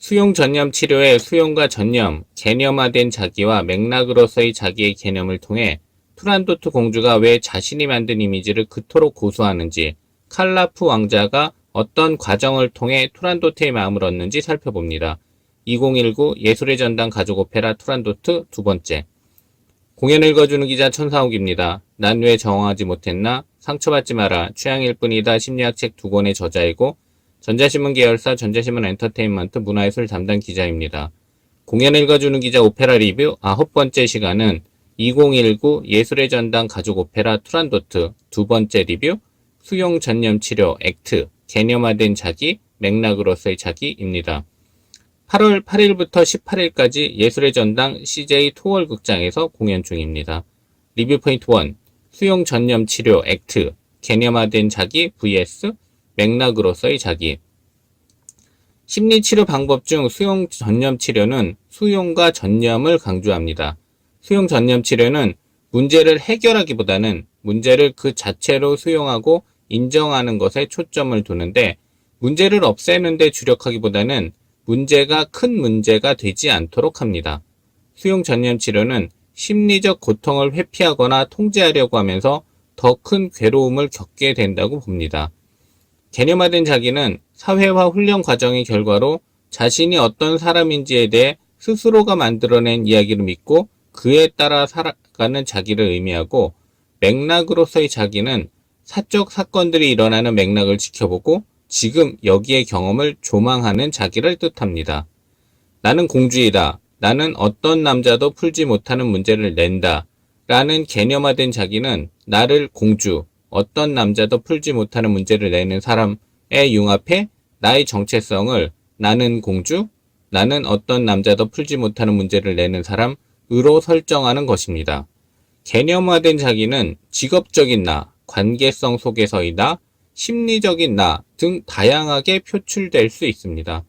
수용 전념 치료의 수용과 전념, 개념화된 자기와 맥락으로서의 자기의 개념을 통해 투란도트 공주가 왜 자신이 만든 이미지를 그토록 고수하는지, 칼라프 왕자가 어떤 과정을 통해 투란도트의 마음을 얻는지 살펴봅니다. 2019 예술의 전당 가족 오페라 투란도트 두 번째. 공연 읽어주는 기자 천상욱입니다. 난 왜 정하지 못했나? 상처받지 마라. 취향일 뿐이다. 심리학 책 두 권의 저자이고 전자신문 계열사 전자신문 엔터테인먼트 문화예술 담당 기자입니다. 공연 읽어주는 기자 오페라 리뷰 9번째 시간은 2019 예술의 전당 가족 오페라 투란도트 두 번째 리뷰 수용 전념 치료 액트 개념화된 자기 맥락으로서의 자기입니다. 8월 8일부터 18일까지 예술의 전당 CJ 토월 극장에서 공연 중입니다. 리뷰 포인트 1 수용 전념 치료 액트 개념화된 자기 vs 맥락으로서의 자기. 심리치료 방법 중 수용 전념 치료는 수용과 전념을 강조합니다. 수용 전념 치료는 문제를 해결하기보다는 문제를 그 자체로 수용하고 인정하는 것에 초점을 두는데 문제를 없애는 데 주력하기보다는 문제가 큰 문제가 되지 않도록 합니다. 수용 전념 치료는 심리적 고통을 회피하거나 통제하려고 하면서 더 큰 괴로움을 겪게 된다고 봅니다. 개념화된 자기는 사회화 훈련 과정의 결과로 자신이 어떤 사람인지에 대해 스스로가 만들어낸 이야기를 믿고 그에 따라 살아가는 자기를 의미하고 맥락으로서의 자기는 사적 사건들이 일어나는 맥락을 지켜보고 지금 여기의 경험을 조망하는 자기를 뜻합니다. 나는 공주이다. 나는 어떤 남자도 풀지 못하는 문제를 낸다. 라는 개념화된 자기는 나를 공주, 어떤 남자도 풀지 못하는 문제를 내는 사람에 융합해 나의 정체성을 나는 공주, 나는 어떤 남자도 풀지 못하는 문제를 내는 사람으로 설정하는 것입니다. 개념화된 자기는 직업적인 나, 관계성 속에서의 나, 심리적인 나 등 다양하게 표출될 수 있습니다.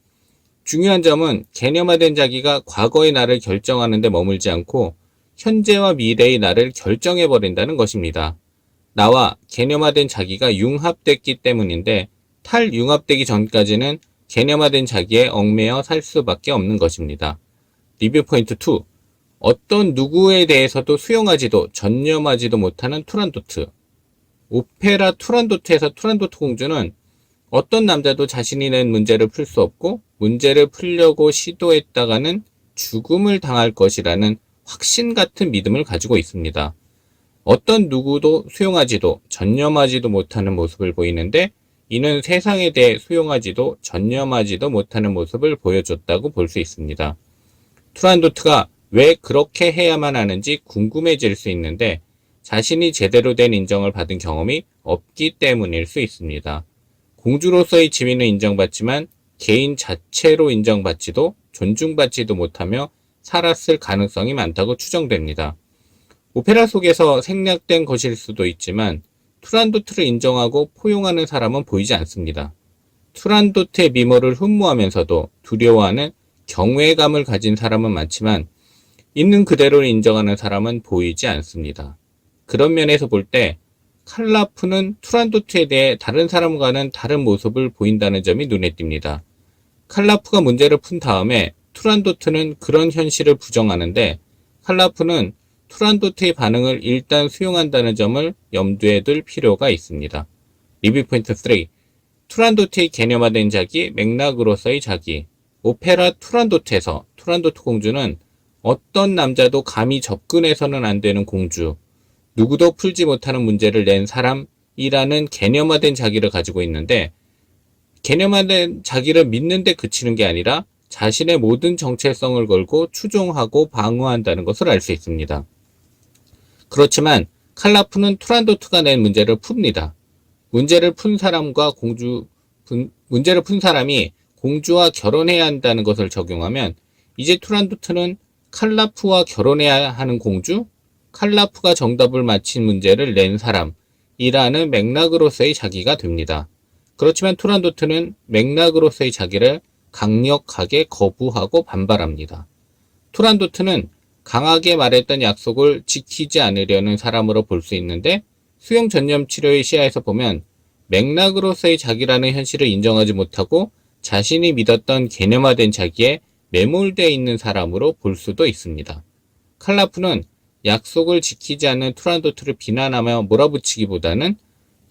중요한 점은 개념화된 자기가 과거의 나를 결정하는 데 머물지 않고 현재와 미래의 나를 결정해버린다는 것입니다. 나와 개념화된 자기가 융합됐기 때문인데 탈융합되기 전까지는 개념화된 자기에 얽매여 살 수밖에 없는 것입니다. 리뷰 포인트 2. 어떤 누구에 대해서도 수용하지도 전념하지도 못하는 투란도트. 오페라 투란도트에서 투란도트 공주는 어떤 남자도 자신이 낸 문제를 풀 수 없고 문제를 풀려고 시도했다가는 죽음을 당할 것이라는 확신 같은 믿음을 가지고 있습니다. 어떤 누구도 수용하지도 전념하지도 못하는 모습을 보이는데 이는 세상에 대해 수용하지도 전념하지도 못하는 모습을 보여줬다고 볼 수 있습니다. 투란도트가 왜 그렇게 해야만 하는지 궁금해질 수 있는데 자신이 제대로 된 인정을 받은 경험이 없기 때문일 수 있습니다. 공주로서의 지위는 인정받지만 개인 자체로 인정받지도 존중받지도 못하며 살았을 가능성이 많다고 추정됩니다. 오페라 속에서 생략된 것일 수도 있지만 투란도트를 인정하고 포용하는 사람은 보이지 않습니다. 투란도트의 미모를 흠모하면서도 두려워하는 경외감을 가진 사람은 많지만 있는 그대로 인정하는 사람은 보이지 않습니다. 그런 면에서 볼 때 칼라프는 투란도트에 대해 다른 사람과는 다른 모습을 보인다는 점이 눈에 띕니다. 칼라프가 문제를 푼 다음에 투란도트는 그런 현실을 부정하는데 칼라프는 투란도트의 반응을 일단 수용한다는 점을 염두에 둘 필요가 있습니다. 리뷰 포인트 3. 투란도트의 개념화된 자기, 맥락으로서의 자기. 오페라 투란도트에서 투란도트 공주는 어떤 남자도 감히 접근해서는 안 되는 공주, 누구도 풀지 못하는 문제를 낸 사람이라는 개념화된 자기를 가지고 있는데 개념화된 자기를 믿는 데 그치는 게 아니라 자신의 모든 정체성을 걸고 추종하고 방어한다는 것을 알 수 있습니다. 그렇지만 칼라프는 투란도트가 낸 문제를 풉니다. 문제를 푼 사람이 공주와 결혼해야 한다는 것을 적용하면 이제 투란도트는 칼라프와 결혼해야 하는 공주, 칼라프가 정답을 맞힌 문제를 낸 사람이라는 맥락으로서의 자기가 됩니다. 그렇지만 투란도트는 맥락으로서의 자기를 강력하게 거부하고 반발합니다. 투란도트는 강하게 말했던 약속을 지키지 않으려는 사람으로 볼 수 있는데 수용 전념 치료의 시야에서 보면 맥락으로서의 자기라는 현실을 인정하지 못하고 자신이 믿었던 개념화된 자기에 매몰되어 있는 사람으로 볼 수도 있습니다. 칼라프는 약속을 지키지 않는 투란도트를 비난하며 몰아붙이기보다는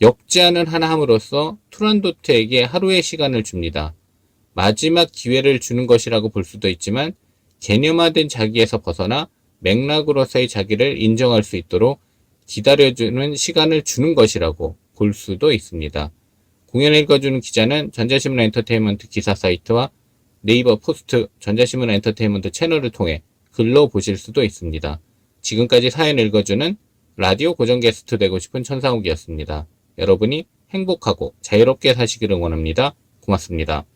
역제안을 하나 함으로써 투란도트에게 하루의 시간을 줍니다. 마지막 기회를 주는 것이라고 볼 수도 있지만 개념화된 자기에서 벗어나 맥락으로서의 자기를 인정할 수 있도록 기다려주는 시간을 주는 것이라고 볼 수도 있습니다. 공연을 읽어주는 기자는 전자신문 엔터테인먼트 기사 사이트와 네이버 포스트 전자신문 엔터테인먼트 채널을 통해 글로 보실 수도 있습니다. 지금까지 사연 읽어주는 라디오 고정 게스트 되고 싶은 천상욱이었습니다. 여러분이 행복하고 자유롭게 사시기를 원합니다. 고맙습니다.